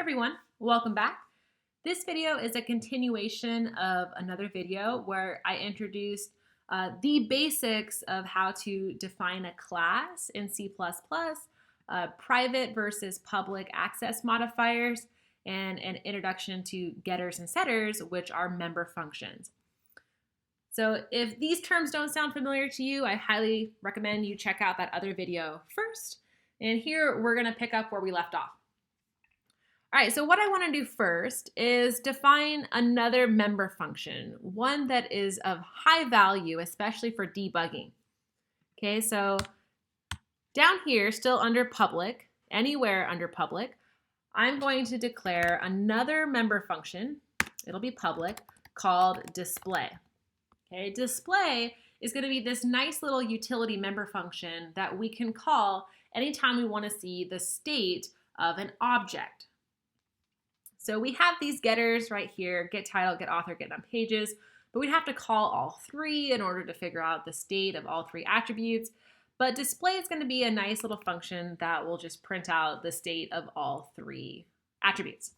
everyone, welcome back. This video is a continuation of another video where I introduced the basics of how to define a class in C++, private versus public access modifiers, and an introduction to getters and setters, which are member functions. So if these terms don't sound familiar to you, I highly recommend you check out that other video first. And here we're going to pick up where we left off. All right, so what I want to do first is define another member function, one that is of high value, especially for debugging. Okay, so down here, still under public, anywhere under public, I'm going to declare another member function, it'll be public, called display. Okay, display is going to be this nice little utility member function that we can call anytime we want to see the state of an object. So we have these getters right here, get title, get author, get on pages, but we'd have to call all three in order to figure out the state of all three attributes. But display is going to be a nice little function that will just print out the state of all three attributes.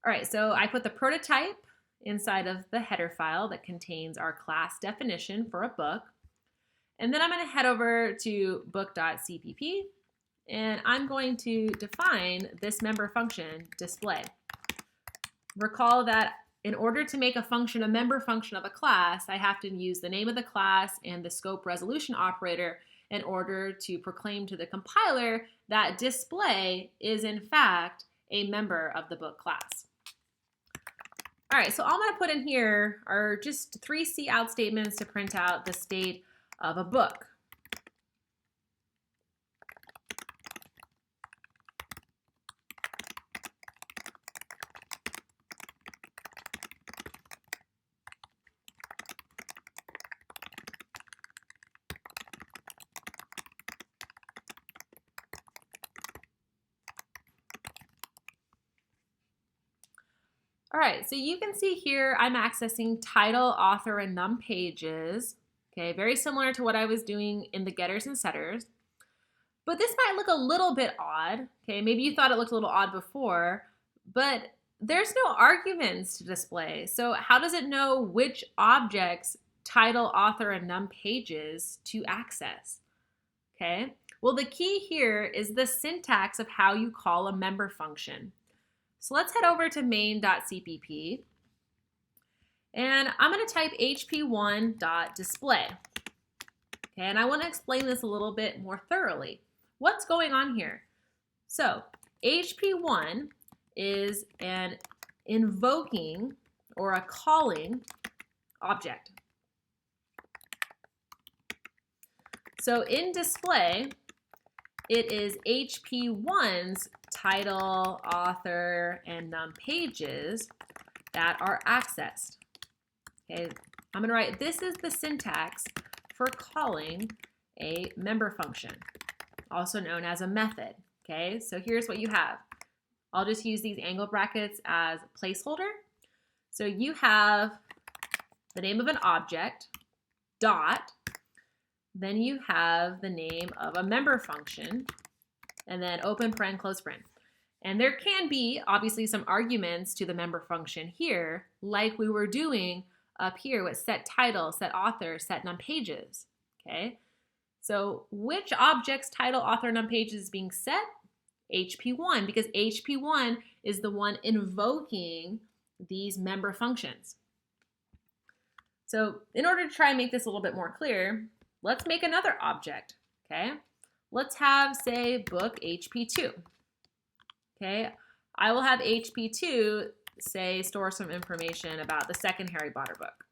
All right, so I put the prototype inside of the header file that contains our class definition for a book. And then I'm going to head over to book.cpp, and I'm going to define this member function, display. Recall that in order to make a function a member function of a class, I have to use the name of the class and the scope resolution operator in order to proclaim to the compiler that display is in fact a member of the book class. All right, so all I'm going to put in here are just three cout statements to print out the state of a book. All right, so you can see here I'm accessing title, author, and num pages. Okay, very similar to what I was doing in the getters and setters. But this might look a little bit odd. Okay, maybe you thought it looked a little odd before, but there's no arguments to display. So how does it know which objects, title, author, and num pages to access? Okay, well the key here is the syntax of how you call a member function. So let's head over to main.cpp, and I'm going to type hp1.display. Okay, and I want to explain this a little bit more thoroughly. What's going on here? So hp1 is an invoking or a calling object. So in display, it is hp1's title, author, and num pages that are accessed. Okay, I'm going to write this is the syntax for calling a member function, also known as a method. Okay, so here's what you have. I'll just use these angle brackets as a placeholder. So you have the name of an object, dot, then you have the name of a member function, and then open paren, close paren. And there can be obviously some arguments to the member function here, like we were doing up here with set title, set author, set num pages. Okay, so which object's title, author, num pages is being set? hp1, because hp1 is the one invoking these member functions. So in order to try and make this a little bit more clear, let's make another object. Okay, let's have, say, book hp2. Okay, I will have hp2, say, store some information about the second Harry Potter book.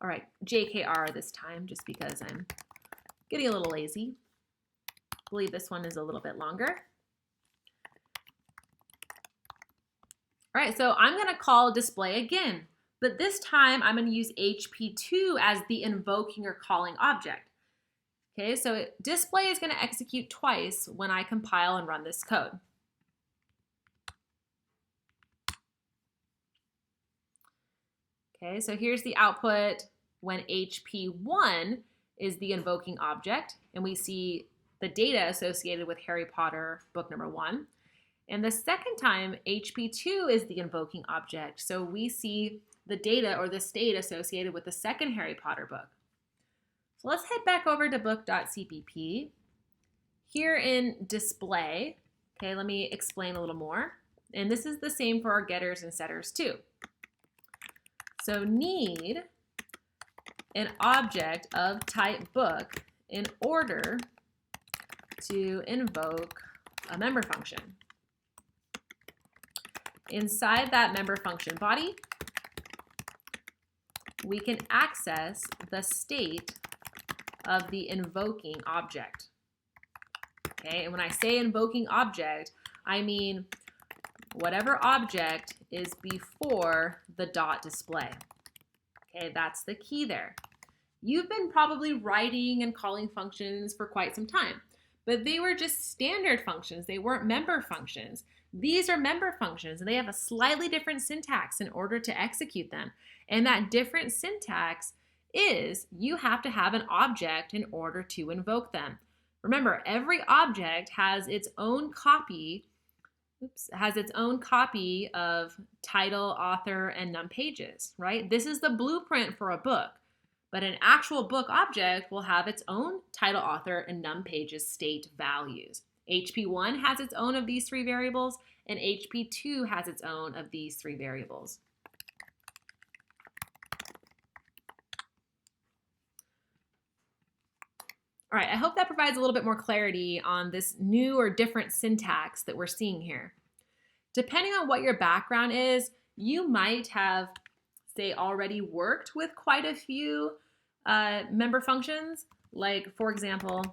All right, JKR this time, just because I'm getting a little lazy. I believe this one is a little bit longer. All right, so I'm going to call display again, but this time I'm going to use hp2 as the invoking or calling object. Okay, so display is going to execute twice when I compile and run this code. Okay, so here's the output when HP1 is the invoking object, and we see the data associated with Harry Potter book number 1. And the second time, HP2 is the invoking object, so we see the data or the state associated with the second Harry Potter book. So let's head back over to book.cpp. Here in display, okay, let me explain a little more. And this is the same for our getters and setters too. So need an object of type book in order to invoke a member function. Inside that member function body, we can access the state of the invoking object. Okay, and when I say invoking object, I mean whatever object is before the dot display. Okay, that's the key there. You've been probably writing and calling functions for quite some time, but they were just standard functions. They weren't member functions. These are member functions, and they have a slightly different syntax in order to execute them. And that different syntax is you have to have an object in order to invoke them. Remember, every object has its own copy of title, author, and num pages, right? This is the blueprint for a book, but an actual book object will have its own title, author, and num pages state values. HP1 has its own of these 3 variables, and HP2 has its own of these 3 variables. All right, I hope that provides a little bit more clarity on this new or different syntax that we're seeing here. Depending on what your background is, you might have, say, already worked with quite a few member functions. Like, for example,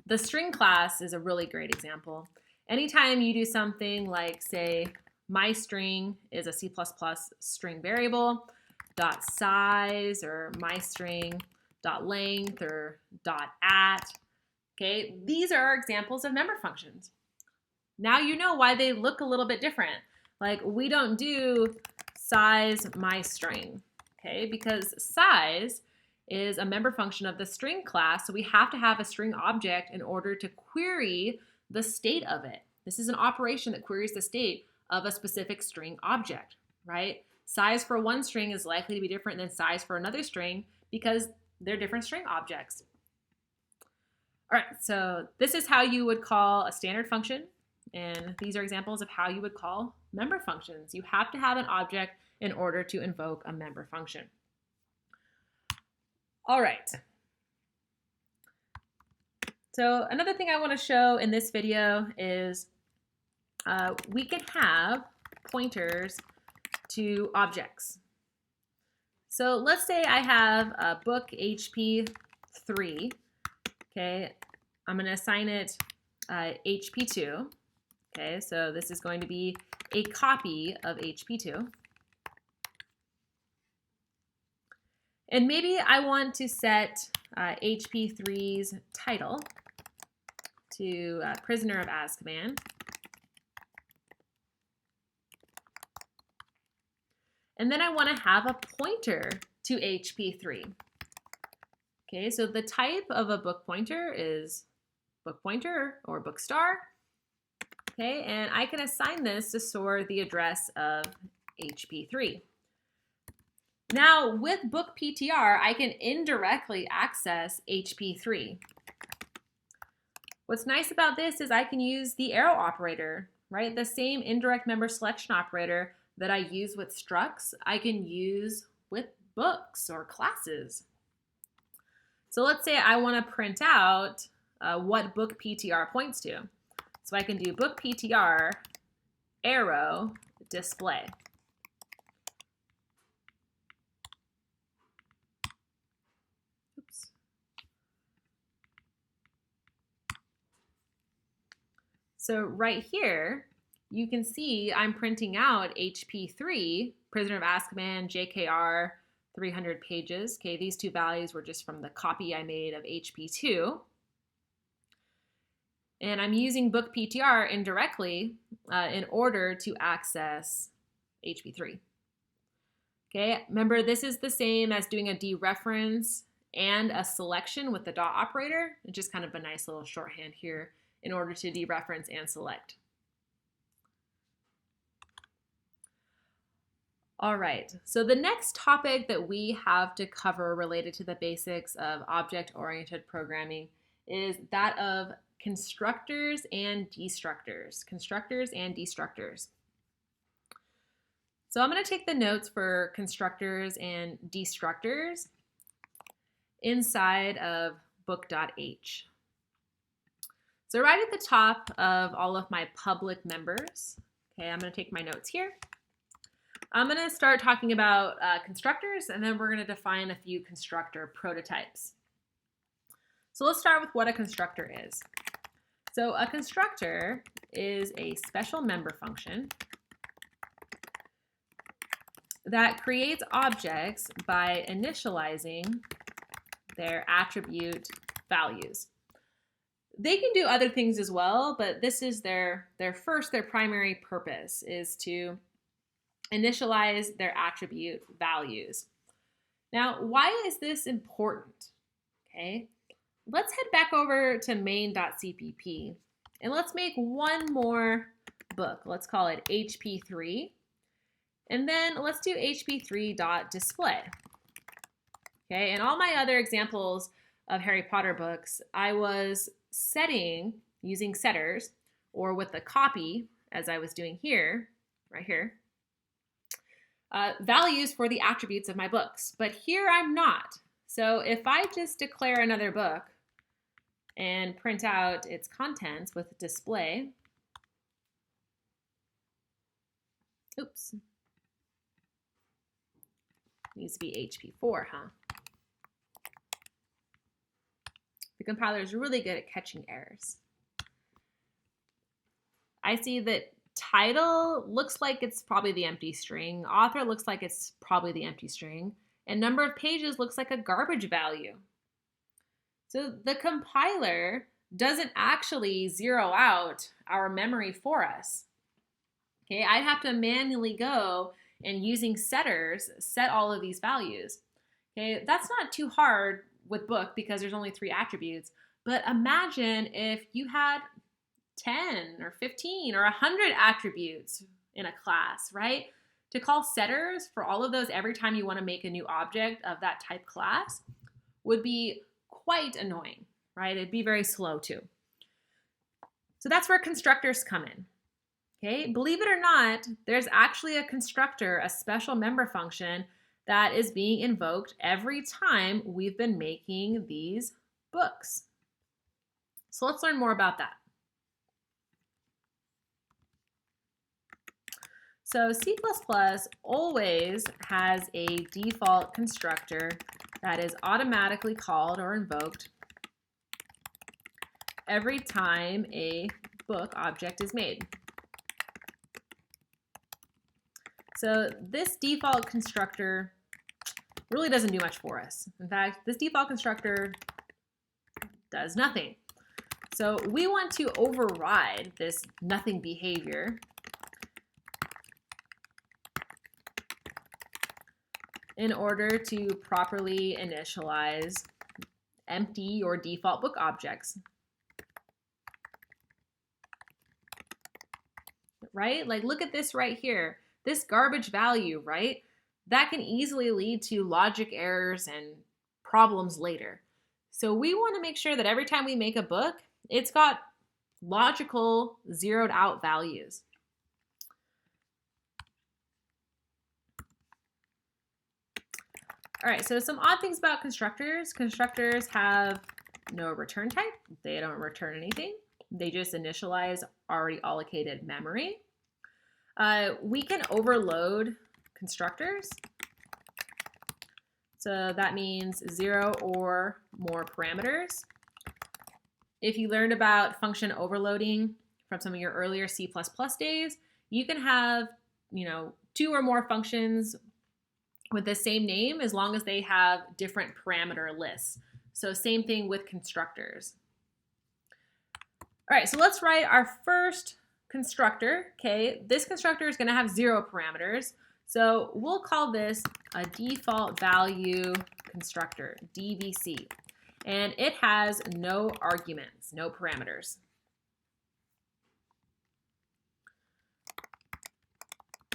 the string class is a really great example. Anytime you do something like, say, myString is a C++ string variable, .size or myString, .length or .at, okay? These are examples of member functions. Now you know why they look a little bit different. Like, we don't do size myString, okay? Because size is a member function of the string class, so we have to have a string object in order to query the state of it. This is an operation that queries the state of a specific string object, right? Size for one string is likely to be different than size for another string because they're different string objects. All right, so this is how you would call a standard function, and these are examples of how you would call member functions. You have to have an object in order to invoke a member function. All right. So another thing I want to show in this video is we can have pointers to objects. So let's say I have a book HP3, okay? I'm going to assign it HP2, okay? So this is going to be a copy of HP2. And maybe I want to set HP3's title to Prisoner of Azkaban. And then I want to have a pointer to HP3. Okay, so the type of a book pointer is book pointer or book star. Okay, and I can assign this to store the address of HP3. Now with book PTR, I can indirectly access HP3. What's nice about this is I can use the arrow operator, right? The same indirect member selection operator that I use with structs, I can use with books or classes. So let's say I want to print out what book PTR points to. So I can do book PTR arrow display. Oops. So right here, you can see I'm printing out HP3, Prisoner of Azkaban, JKR, 300 pages. Okay, these two values were just from the copy I made of HP2. And I'm using book PTR indirectly in order to access HP3. Okay, remember this is the same as doing a dereference and a selection with the dot operator. It's just kind of a nice little shorthand here in order to dereference and select. All right, so the next topic that we have to cover related to the basics of object-oriented programming is that of constructors and destructors. Constructors and destructors. So I'm going to take the notes for constructors and destructors inside of book.h. So right at the top of all of my public members, okay, I'm going to take my notes here. I'm going to start talking about constructors, and then we're going to define a few constructor prototypes. So let's start with what a constructor is. So a constructor is a special member function that creates objects by initializing their attribute values. They can do other things as well, but this is their primary purpose is to initialize their attribute values. Now, why is this important? Okay, let's head back over to main.cpp and let's make one more book. Let's call it HP3. And then let's do HP3.display. Okay, and all my other examples of Harry Potter books, I was setting using setters or with the copy, as I was doing here, right here, values for the attributes of my books. But here I'm not. So if I just declare another book and print out its contents with display, oops, needs to be HP4, huh? The compiler is really good at catching errors. I see that title looks like it's probably the empty string. Author looks like it's probably the empty string. And number of pages looks like a garbage value. So the compiler doesn't actually zero out our memory for us. Okay, I'd have to manually go and using setters set all of these values. Okay, that's not too hard with book because there's only 3 attributes. But imagine if you had 10 or 15 or 100 attributes in a class, right? To call setters for all of those every time you want to make a new object of that type class would be quite annoying, right? It'd be very slow too. So that's where constructors come in. Okay, believe it or not, there's actually a constructor, a special member function that is being invoked every time we've been making these books. So let's learn more about that. So C++ always has a default constructor that is automatically called or invoked every time a book object is made. So this default constructor really doesn't do much for us. In fact, this default constructor does nothing. So we want to override this nothing behavior in order to properly initialize empty or default book objects. Right? Like, look at this right here. This garbage value, right? That can easily lead to logic errors and problems later. So we want to make sure that every time we make a book, it's got logical zeroed out values. All right, so some odd things about constructors. Constructors have no return type. They don't return anything. They just initialize already allocated memory. We can overload constructors. So that means 0 or more parameters. If you learned about function overloading from some of your earlier C++ days, you can have, 2 or more functions with the same name as long as they have different parameter lists. So same thing with constructors. All right, so let's write our first constructor. Okay, this constructor is going to have 0 parameters. So we'll call this a default value constructor, DVC, and it has no arguments, no parameters.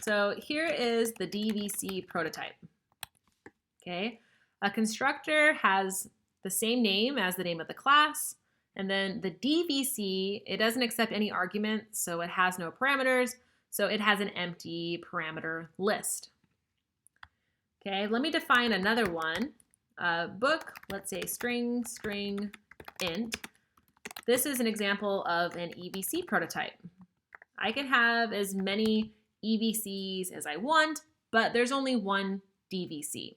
So here is the DVC prototype. Okay, a constructor has the same name as the name of the class, and then the DVC, it doesn't accept any arguments, so it has no parameters, so it has an empty parameter list. Okay, let me define another one. Book, let's say string int. This is an example of an EVC prototype. I can have as many EVCs as I want, but there's only one DVC.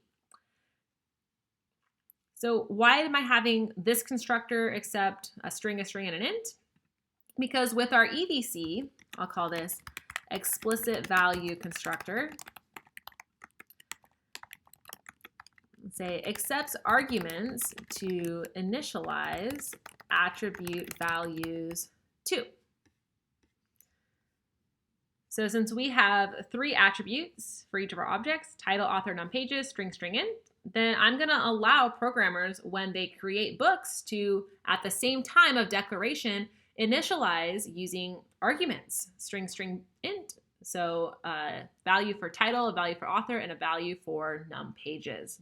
So why am I having this constructor accept a string, and an int? Because with our EVC, I'll call this explicit value constructor, say accepts arguments to initialize attribute values 2. So since we have 3 attributes for each of our objects, title, author, num pages, string, int, then I'm going to allow programmers when they create books to, at the same time of declaration, initialize using arguments, string, int. So value for title, a value for author, and a value for num pages.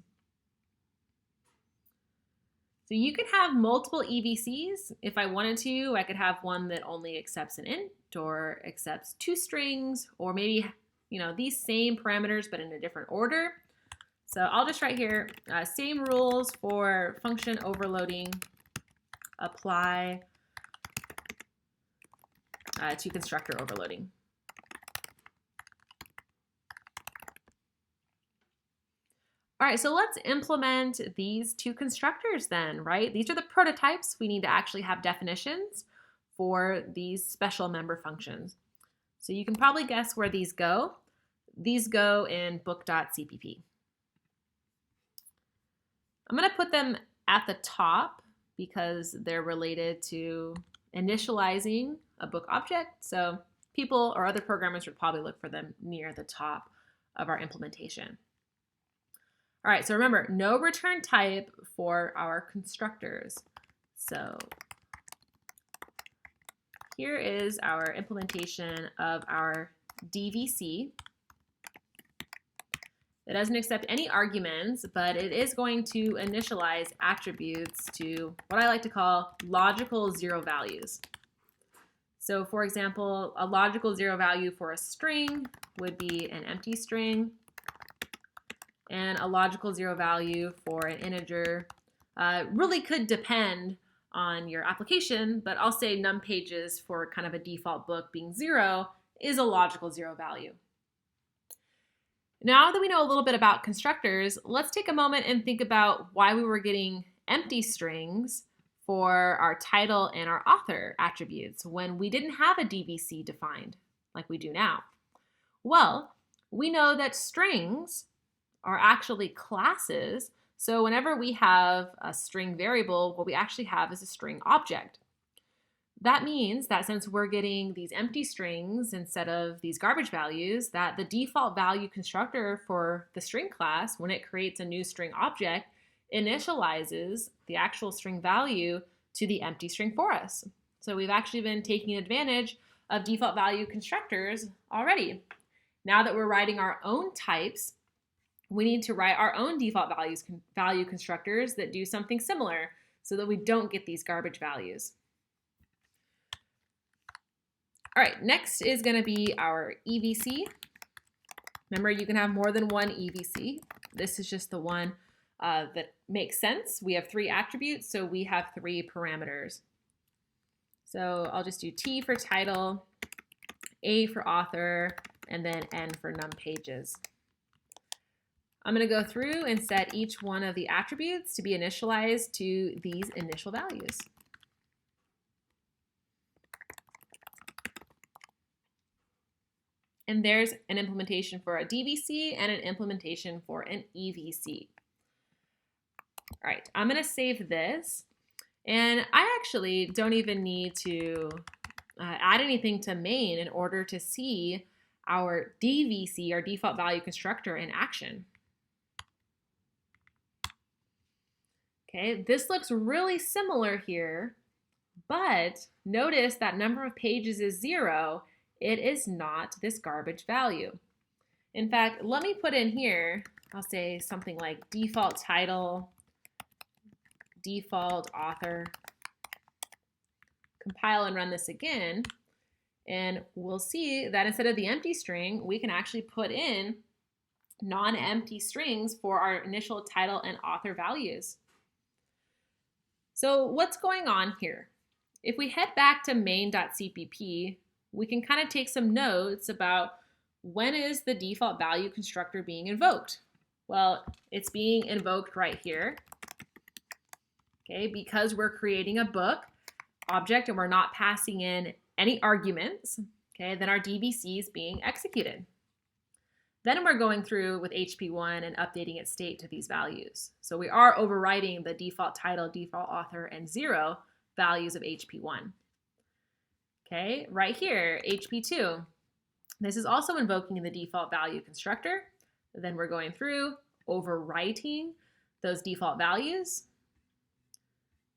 So you could have multiple EVCs. If I wanted to, I could have one that only accepts an int or accepts 2 strings, or maybe, these same parameters but in a different order. So I'll just write here, same rules for function overloading apply to constructor overloading. All right, so let's implement these 2 constructors then, right? These are the prototypes. We need to actually have definitions for these special member functions. So you can probably guess where these go. These go in book.cpp. I'm going to put them at the top because they're related to initializing a book object. So people or other programmers would probably look for them near the top of our implementation. All right, so remember, no return type for our constructors. So here is our implementation of our DVC. It doesn't accept any arguments, but it is going to initialize attributes to what I like to call logical 0 values. So for example, a logical 0 value for a string would be an empty string, and a logical 0 value for an integer really could depend on your application, but I'll say num pages for kind of a default book being 0 is a logical 0 value. Now that we know a little bit about constructors, let's take a moment and think about why we were getting empty strings for our title and our author attributes when we didn't have a DVC defined like we do now. Well, we know that strings are actually classes, so whenever we have a string variable, what we actually have is a string object. That means that since we're getting these empty strings instead of these garbage values, that the default value constructor for the string class, when it creates a new string object, initializes the actual string value to the empty string for us. So we've actually been taking advantage of default value constructors already. Now that we're writing our own types, we need to write our own default value constructors that do something similar so that we don't get these garbage values. All right, next is going to be our EVC. Remember, you can have more than one EVC. This is just the one that makes sense. We have 3 attributes, so we have 3 parameters. So I'll just do T for title, A for author, and then N for num pages. I'm going to go through and set each one of the attributes to be initialized to these initial values. And there's an implementation for a DVC and an implementation for an EVC. All right, I'm going to save this. And I actually don't even need to add anything to main in order to see our DVC, our default value constructor, in action. Okay, this looks really similar here, but notice that number of pages is 0. It is not this garbage value. In fact, let me put in here, I'll say something like default title, default author. Compile and run this again, and we'll see that instead of the empty string, we can actually put in non-empty strings for our initial title and author values. So what's going on here? If we head back to main.cpp, we can kind of take some notes about when is the default value constructor being invoked. Well, it's being invoked right here, okay, because we're creating a book object and we're not passing in any arguments, okay, then our DVC is being executed. Then we're going through with HP1 and updating its state to these values. So we are overwriting the default title, default author, and 0 values of HP1. Okay, right here, HP2. This is also invoking the default value constructor. Then we're going through, overwriting those default values.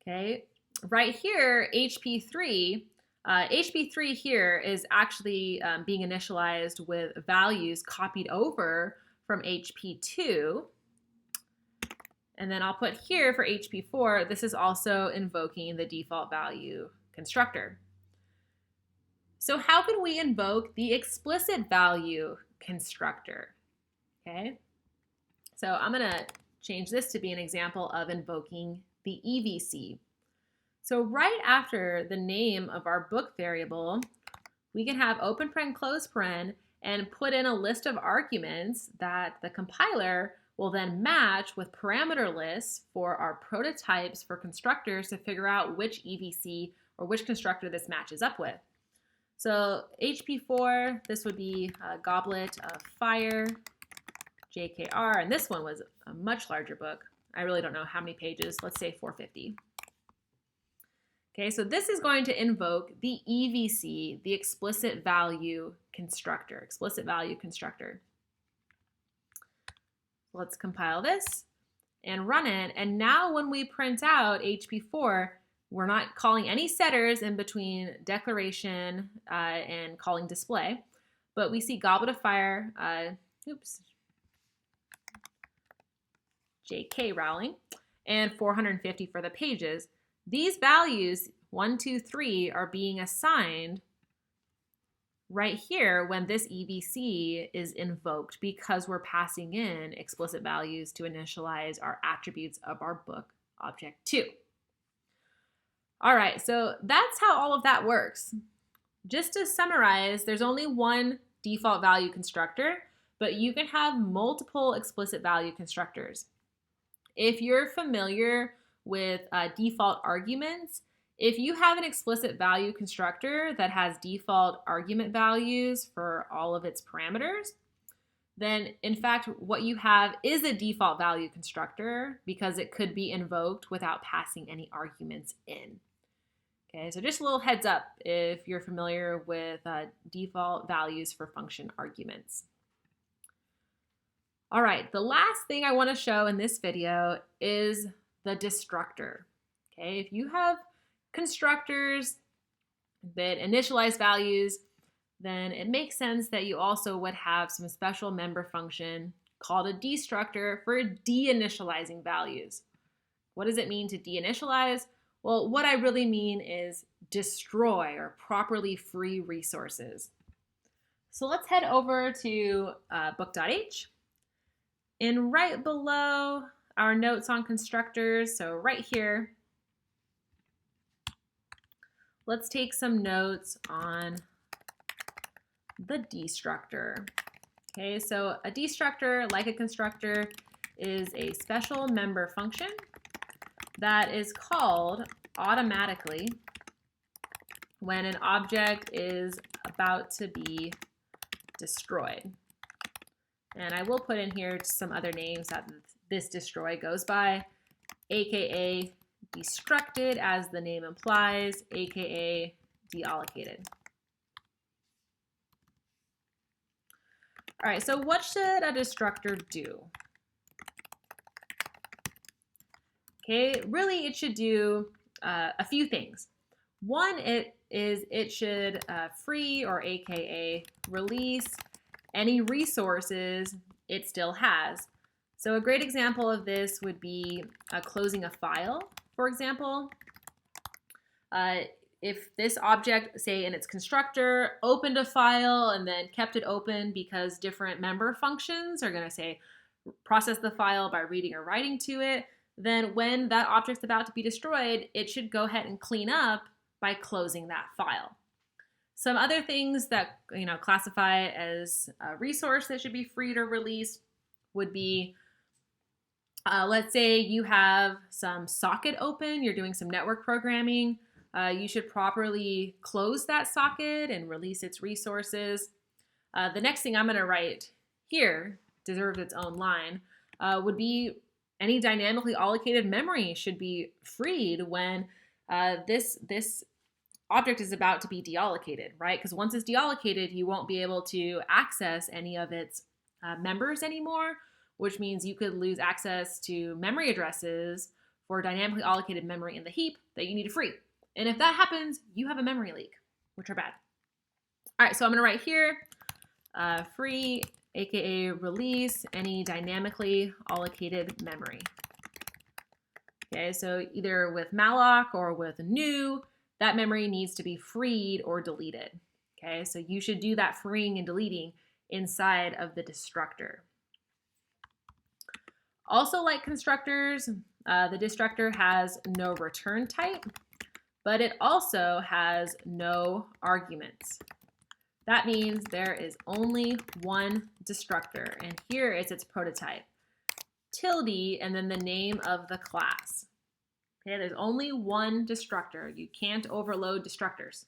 Okay, right here, HP3. HP3 here is actually being initialized with values copied over from HP2. And then I'll put here for HP4, this is also invoking the default value constructor. So how can we invoke the explicit value constructor? Okay, so I'm going to change this to be an example of invoking the EVC. So right after the name of our book variable, we can have open paren, close paren, and put in a list of arguments that the compiler will then match with parameter lists for our prototypes for constructors to figure out which EVC or which constructor this matches up with. So HP4, this would be a Goblet of Fire, JKR, and this one was a much larger book. I really don't know how many pages, let's say 450. Okay, so this is going to invoke the EVC, the explicit value constructor, explicit value constructor. Let's compile this and run it. And now when we print out HP4, we're not calling any setters in between declaration and calling display, but we see Goblet of Fire, JK Rowling, and 450 for the pages. These values, 1, 2, 3, are being assigned right here when this EVC is invoked because we're passing in explicit values to initialize our attributes of our book object 2. All right, so that's how all of that works. Just to summarize, there's only one default value constructor, but you can have multiple explicit value constructors. If you're familiar with default arguments, if you have an explicit value constructor that has default argument values for all of its parameters, then in fact what you have is a default value constructor because it could be invoked without passing any arguments in. Okay, so just a little heads up if you're familiar with default values for function arguments. All right, the last thing I want to show in this video is the destructor. Okay, if you have constructors that initialize values, then it makes sense that you also would have some special member function called a destructor for deinitializing values. What does it mean to deinitialize? Well, what I really mean is destroy or properly free resources. So let's head over to book.h. And right below our notes on constructors, so right here, let's take some notes on the destructor. Okay, so a destructor, like a constructor, is a special member function that is called automatically when an object is about to be destroyed. And I will put in here some other names that this destroy goes by, aka destructed, as the name implies, aka deallocated. All right, so what should a destructor do? Okay, really it should do a few things. One, it should free or AKA release any resources it still has. So a great example of this would be closing a file, for example. If this object, say in its constructor, opened a file and then kept it open because different member functions are going to say process the file by reading or writing to it, then when that object's about to be destroyed, it should go ahead and clean up by closing that file. Some other things that classify as a resource that should be freed or released would be, let's say you have some socket open, you're doing some network programming. You should properly close that socket and release its resources. The next thing I'm going to write here deserves its own line, would be any dynamically allocated memory should be freed when this object is about to be deallocated, right? Because once it's deallocated, you won't be able to access any of its members anymore, which means you could lose access to memory addresses for dynamically allocated memory in the heap that you need to free. And if that happens, you have a memory leak, which are bad. All right, so I'm going to write here, free, aka release any dynamically allocated memory. Okay, so either with malloc or with new, that memory needs to be freed or deleted. Okay, so you should do that freeing and deleting inside of the destructor. Also, like constructors, the destructor has no return type, but it also has no arguments. That means there is only one destructor, and here is its prototype, tilde, and then the name of the class. Okay, there's only one destructor. You can't overload destructors.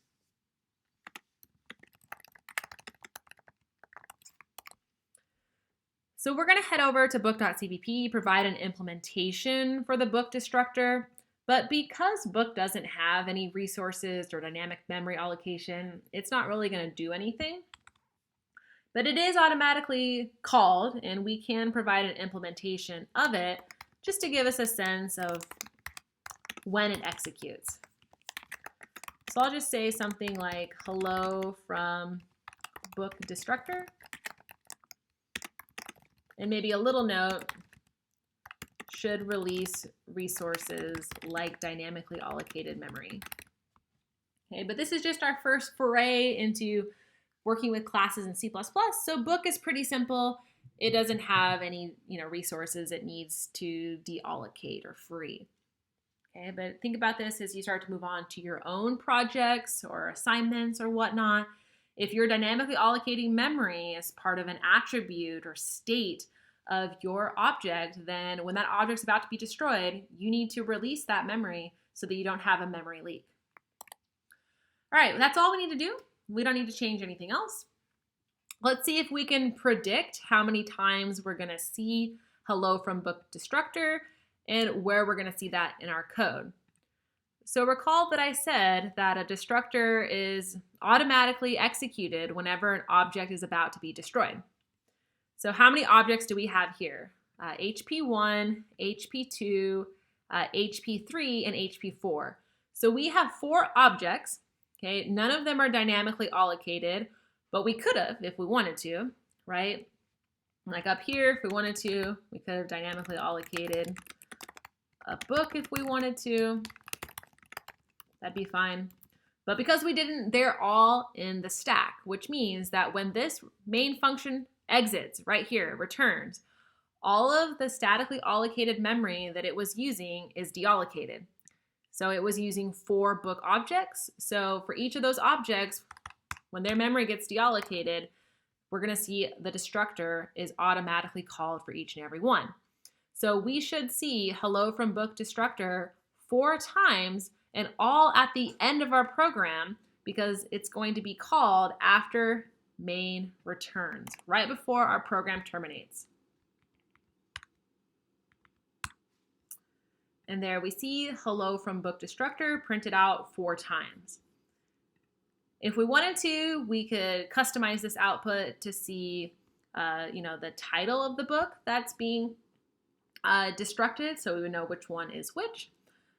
So we're going to head over to book.cpp, provide an implementation for the book destructor. But because book doesn't have any resources or dynamic memory allocation, it's not really going to do anything. But it is automatically called, and we can provide an implementation of it just to give us a sense of when it executes. So I'll just say something like hello from book destructor, and maybe a little note, should release resources like dynamically allocated memory. Okay, but this is just our first foray into working with classes in C++. So book is pretty simple. It doesn't have any resources it needs to deallocate or free. Okay, but think about this as you start to move on to your own projects or assignments or whatnot. If you're dynamically allocating memory as part of an attribute or state of your object, then when that object's about to be destroyed, you need to release that memory so that you don't have a memory leak. All right, that's all we need to do. We don't need to change anything else. Let's see if we can predict how many times we're going to see hello from book destructor and where we're going to see that in our code. So recall that I said that a destructor is automatically executed whenever an object is about to be destroyed. So how many objects do we have here? HP1, HP2, HP3, and HP4. So we have 4 objects. Okay, none of them are dynamically allocated, but we could have if we wanted to, right? Like up here, if we wanted to, we could have dynamically allocated a book if we wanted to. That'd be fine. But because we didn't, they're all in the stack, which means that when this main function exits right here, returns, all of the statically allocated memory that it was using is deallocated. So it was using 4 book objects. So for each of those objects, when their memory gets deallocated, we're going to see the destructor is automatically called for each and every one. So we should see hello from book destructor 4 times, and all at the end of our program, because it's going to be called after main returns, right before our program terminates. And there we see hello from book destructor printed out 4 times. If we wanted to, we could customize this output to see the title of the book that's being destructed, so we would know which one is which.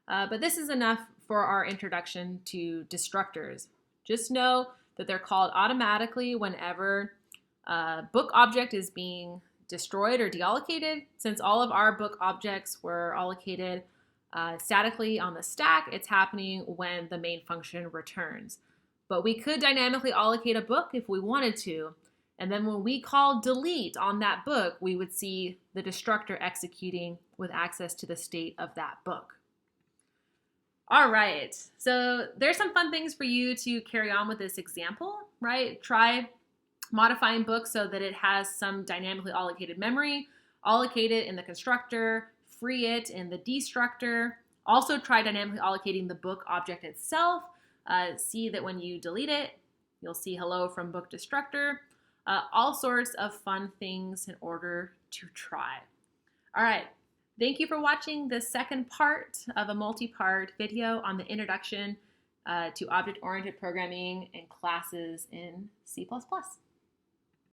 But this is enough for our introduction to destructors. Just know that they're called automatically whenever a book object is being destroyed or deallocated. Since all of our book objects were allocated statically on the stack, it's happening when the main function returns. But we could dynamically allocate a book if we wanted to. And then when we call delete on that book, we would see the destructor executing with access to the state of that book. All right, so there's some fun things for you to carry on with this example, right? Try modifying book so that it has some dynamically allocated memory, allocate it in the constructor, free it in the destructor. Also try dynamically allocating the book object itself. See that when you delete it, you'll see hello from book destructor. All sorts of fun things in order to try. All right, thank you for watching the second part of a multi-part video on the introduction to object-oriented programming and classes in C++.